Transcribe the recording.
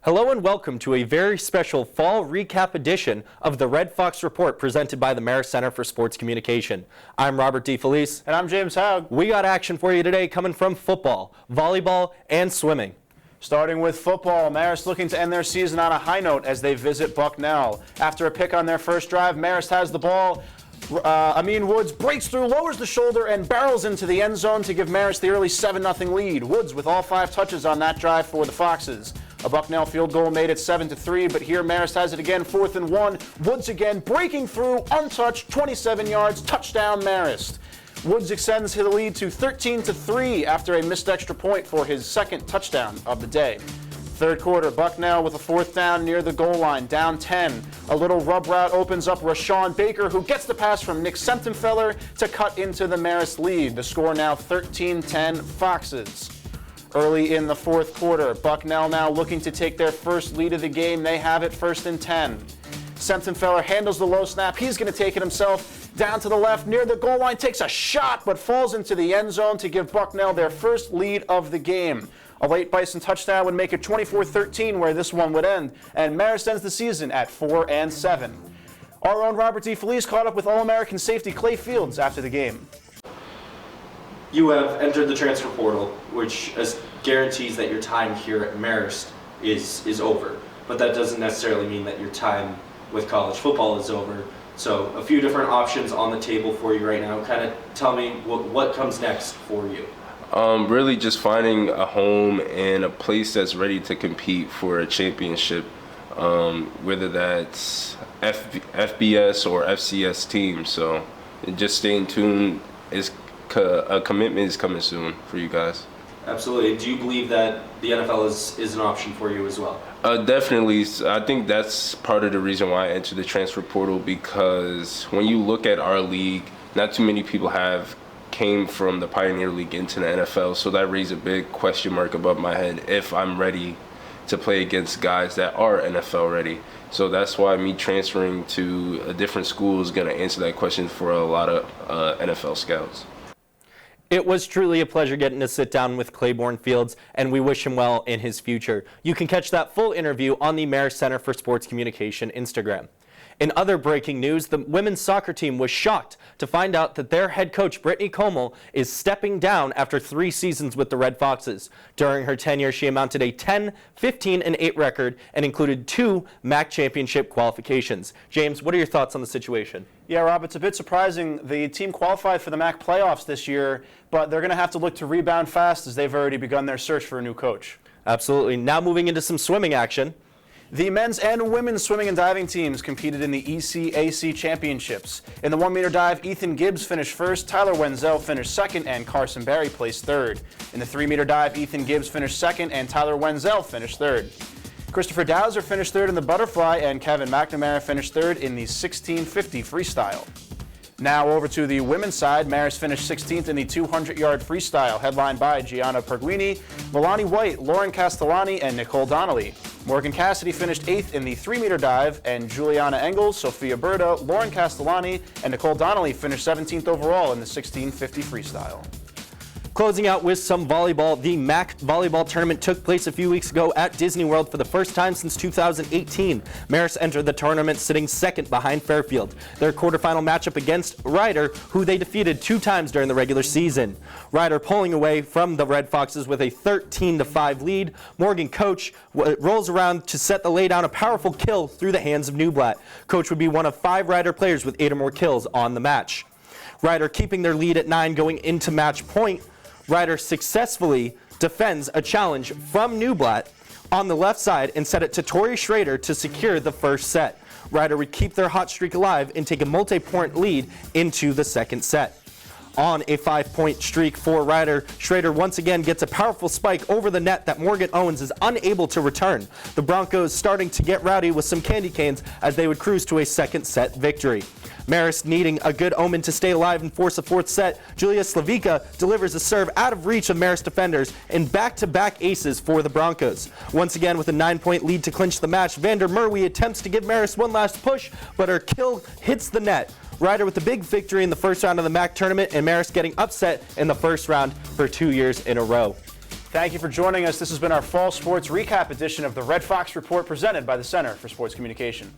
Hello and welcome to a very special fall recap edition of the Red Fox Report presented by the Marist Center for Sports Communication. I'm Robert D. Felice. And I'm James Haug. We got action for you today coming from football, volleyball, and swimming. Starting with football, Marist looking to end their season on a high note as they visit Bucknell. After a pick on their first drive, Marist has the ball. Amin Woods breaks through, lowers the shoulder, and barrels into the end zone to give Marist the early 7-0 lead. Woods with all 5 touches on that drive for the Foxes. A Bucknell field goal made it 7-3, but here Marist has it again, 4th and 1. Woods again breaking through, untouched, 27 yards, touchdown Marist. Woods extends the lead to 13-3 after a missed extra point for his second touchdown of the day. Third quarter, Bucknell with a 4th down near the goal line, down 10. A little rub route opens up Rashawn Baker, who gets the pass from Nick Semptimpheller to cut into the Marist lead. The score now 13-10 Foxes. Early in the fourth quarter, Bucknell now looking to take their first lead of the game. They have it 1st and 10. Semptimpheller handles the low snap. He's going to take it himself down to the left near the goal line, takes a shot, but falls into the end zone to give Bucknell their first lead of the game. A late Bison touchdown would make it 24-13 where this one would end, and Marist ends the season at 4-7. Our own Robert D. Felice caught up with All-American safety Clay Fields after the game. You have entered the transfer portal, which guarantees that your time here at Marist is over. But that doesn't necessarily mean that your time with college football is over. So a few different options on the table for you right now. Kind of tell me what comes next for you. Really just finding a home and a place that's ready to compete for a championship, whether that's FBS or FCS team. So just staying tuned. A commitment is coming soon for you guys. Absolutely. Do you believe that the NFL is an option for you as well? Definitely. I think that's part of the reason why I entered the transfer portal, because when you look at our league, not too many people came from the Pioneer League into the NFL, so that raised a big question mark above my head if I'm ready to play against guys that are NFL ready. So that's why me transferring to a different school is going to answer that question for a lot of NFL scouts. It was truly a pleasure getting to sit down with Claiborne Fields, and we wish him well in his future. You can catch that full interview on the Marist Center for Sports Communication Instagram. In other breaking news, the women's soccer team was shocked to find out that their head coach, Brittany Comel, is stepping down after 3 seasons with the Red Foxes. During her tenure, she amounted a 10-15-8 record and included 2 MAC championship qualifications. James, what are your thoughts on the situation? Yeah, Rob, it's a bit surprising. The team qualified for the MAC playoffs this year, but they're going to have to look to rebound fast as they've already begun their search for a new coach. Absolutely. Now moving into some swimming action. The men's and women's swimming and diving teams competed in the ECAC championships. In the 1-meter dive, Ethan Gibbs finished 1st, Tyler Wenzel finished 2nd, and Carson Berry placed 3rd. In the 3-meter dive, Ethan Gibbs finished 2nd, and Tyler Wenzel finished 3rd. Christopher Dowser finished 3rd in the butterfly, and Kevin McNamara finished 3rd in the 1650 freestyle. Now over to the women's side, Marist finished 16th in the 200-yard freestyle, headlined by Gianna Perguini, Milani White, Lauren Castellani, and Nicole Donnelly. Morgan Cassidy finished 8th in the 3-meter dive, and Juliana Engels, Sophia Berta, Lauren Castellani, and Nicole Donnelly finished 17th overall in the 1650 freestyle. Closing out with some volleyball, the MAC volleyball tournament took place a few weeks ago at Disney World for the first time since 2018. Marist entered the tournament sitting 2nd behind Fairfield. Their quarterfinal matchup against Ryder, who they defeated 2 times during the regular season. Ryder pulling away from the Red Foxes with a 13-5 lead. Morgan Coach rolls around to set the laydown, a powerful kill through the hands of Newblatt. Coach would be one of 5 Ryder players with 8 or more kills on the match. Ryder keeping their lead at 9 going into match point. Ryder successfully defends a challenge from Newblatt on the left side and set it to Tori Schrader to secure the first set. Ryder would keep their hot streak alive and take a multi-point lead into the second set. On a 5-point streak for Ryder, Schrader once again gets a powerful spike over the net that Morgan Owens is unable to return. The Broncos starting to get rowdy with some candy canes as they would cruise to a second set victory. Marist needing a good omen to stay alive and force a 4th set. Julia Slavica delivers a serve out of reach of Marist defenders and back-to-back aces for the Broncos. Once again with a 9-point lead to clinch the match, Vander Merwe attempts to give Marist one last push, but her kill hits the net. Ryder with the big victory in the first round of the MAC tournament, and Marist getting upset in the first round for 2 years in a row. Thank you for joining us. This has been our Fall Sports Recap edition of the Red Fox Report presented by the Center for Sports Communication.